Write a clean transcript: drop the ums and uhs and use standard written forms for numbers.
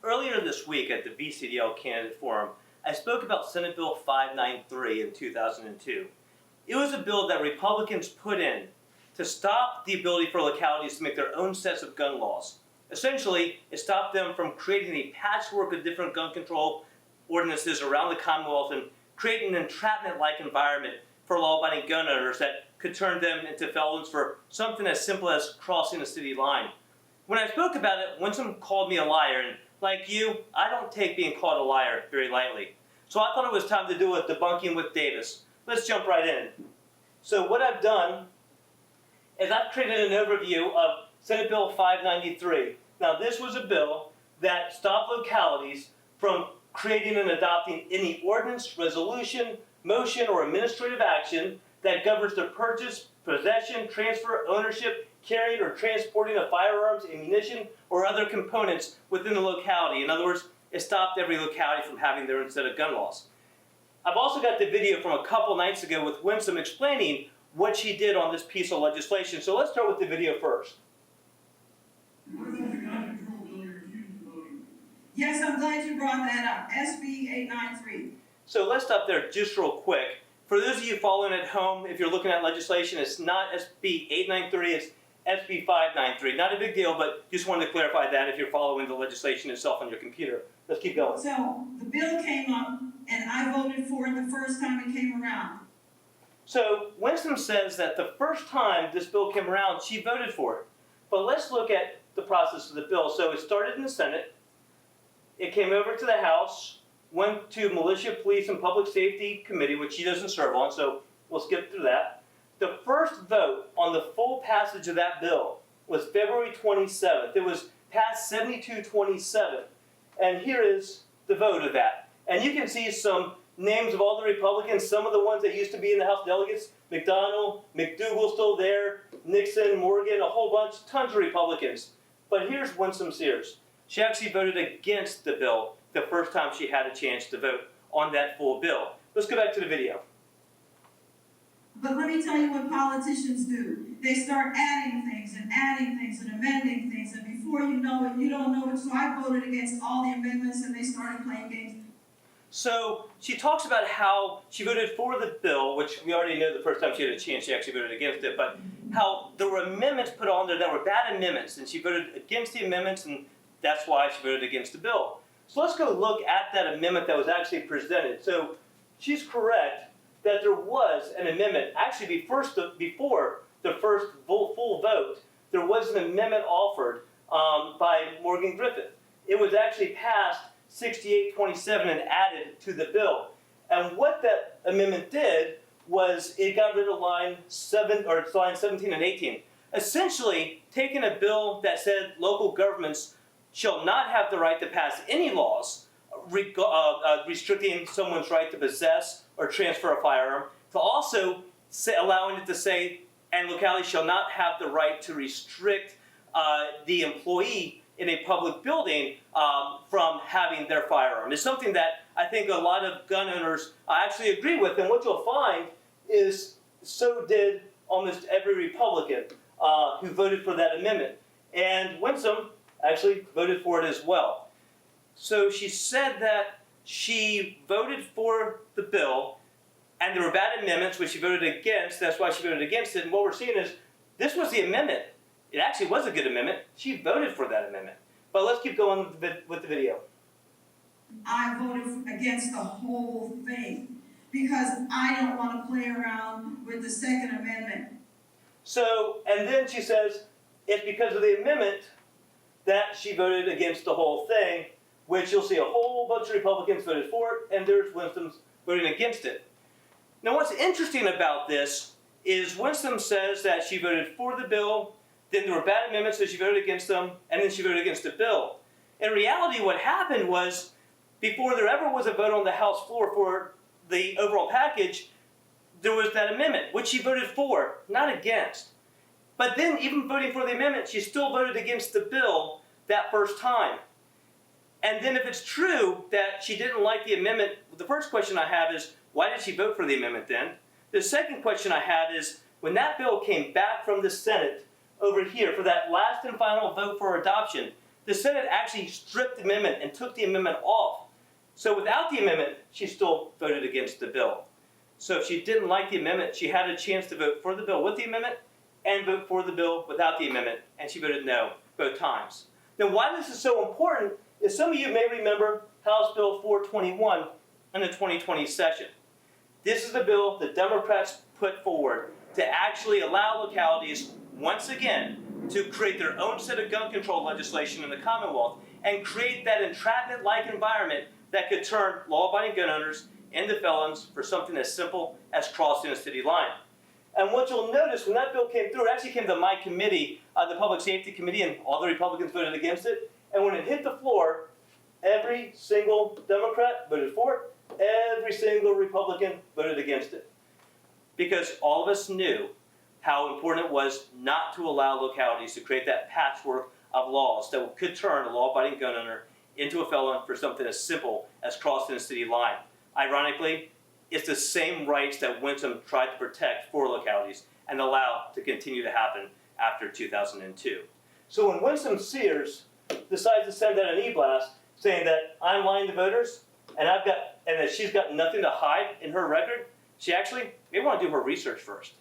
Earlier this week at the VCDL Candidate Forum, I spoke about Senate Bill 593 in 2002. It was a bill that Republicans put in to stop the ability for localities to make their own sets of gun laws. Essentially, it stopped them from creating a patchwork of different gun control ordinances around the Commonwealth and creating an entrapment-like environment for law-abiding gun owners that could turn them into felons for something as simple as crossing a city line. When I spoke about it, Winsome called me a liar, and like you, I don't take being called a liar very lightly. So I thought it was time to do a debunking with Davis. Let's jump right in. So what I've done is I've created an overview of Senate Bill 593. Now this was a bill that stopped localities from creating and adopting any ordinance, resolution, motion, or administrative action that governs the purchase, possession, transfer, ownership, carrying, or transporting of firearms, ammunition, or other components within the locality. In other words, it stopped every locality from having their own set of gun laws. I've also got the video from a couple nights ago with Winsome explaining what she did on this piece of legislation. So let's start with the video first. What about the gun control bill you're accused of voting? Yes, I'm glad you brought that up. SB 893. So let's stop there just real quick. For those of you following at home, if you're looking at legislation, it's not SB 893, it's SB 593. Not a big deal, but just wanted to clarify that if you're following the legislation itself on your computer. Let's keep going. So the bill came up, and I voted for it the first time it came around. So Winsome says that the first time this bill came around, she voted for it. But let's look at the process of the bill. So it started in the Senate. It came over to the House, went to Militia, Police, and Public Safety Committee, which she doesn't serve on, so we'll skip through that. The first vote on the full passage of that bill was February 27th. It was passed 72-27. And here is the vote of that. And you can see some names of all the Republicans, some of the ones that used to be in the House delegates. McDonald, McDougal still there, Nixon, Morgan, a whole bunch, tons of Republicans. But here's Winsome Sears. She actually voted against the bill the first time she had a chance to vote on that full bill. Let's go back to the video. But let me tell you what politicians do. They start adding things and amending things, and before you know it, you don't know it. So I voted against all the amendments, and they started playing games. So she talks about how she voted for the bill, which we already know the first time she had a chance she actually voted against it, but how there were amendments put on there that were bad amendments, and she voted against the amendments, and that's why she voted against the bill. So let's go look at that amendment that was actually presented. So she's correct that there was an amendment. Actually, before the first full vote, there was an amendment offered by Morgan Griffith. It was actually passed 68-27 and added to the bill. And what that amendment did was it got rid of line 17 and 18. Essentially, taking a bill that said local governments shall not have the right to pass any laws restricting someone's right to possess or transfer a firearm, to also allowing it to say, and localities shall not have the right to restrict the employee in a public building from having their firearm. It's something that I think a lot of gun owners actually agree with, and what you'll find is so did almost every Republican who voted for that amendment. And Winsome actually voted for it as well. So she said that she voted for the bill, and there were bad amendments which she voted against. That's why she voted against it. And what we're seeing is this was the amendment. It actually was a good amendment. She voted for that amendment. But let's keep going with the video. I voted against the whole thing because I don't want to play around with the Second Amendment. So, and then she says it's because of the amendment that she voted against the whole thing, which you'll see a whole bunch of Republicans voted for it, and there's Winsome's voting against it. Now what's interesting about this is Winsome says that she voted for the bill, then there were bad amendments, so she voted against them, and then she voted against the bill. In reality, what happened was, before there ever was a vote on the House floor for the overall package, there was that amendment, which she voted for, not against. But then, even voting for the amendment, she still voted against the bill that first time. And then if it's true that she didn't like the amendment, the first question I have is, why did she vote for the amendment then? The second question I have is, when that bill came back from the Senate over here for that last and final vote for adoption, the Senate actually stripped the amendment and took the amendment off. So without the amendment, she still voted against the bill. So if she didn't like the amendment, she had a chance to vote for the bill with the amendment and vote for the bill without the amendment, and she voted no both times. Now, why this is so important is some of you may remember House Bill 421 in the 2020 session. This is the bill the Democrats put forward to actually allow localities, once again, to create their own set of gun control legislation in the Commonwealth and create that entrapment-like environment that could turn law-abiding gun owners into felons for something as simple as crossing a city line. And what you'll notice when that bill came through, it actually came to my committee, the Public Safety Committee, and all the Republicans voted against it. And when it hit the floor, every single Democrat voted for it, every single Republican voted against it. Because all of us knew how important it was not to allow localities to create that patchwork of laws that could turn a law-abiding gun owner into a felon for something as simple as crossing a city line. Ironically, it's the same rights that Winsome tried to protect for localities and allow to continue to happen after 2002. So when Winsome Sears decides to send out an e-blast saying that I'm lying to voters and that she's got nothing to hide in her record, she actually may want to do her research first.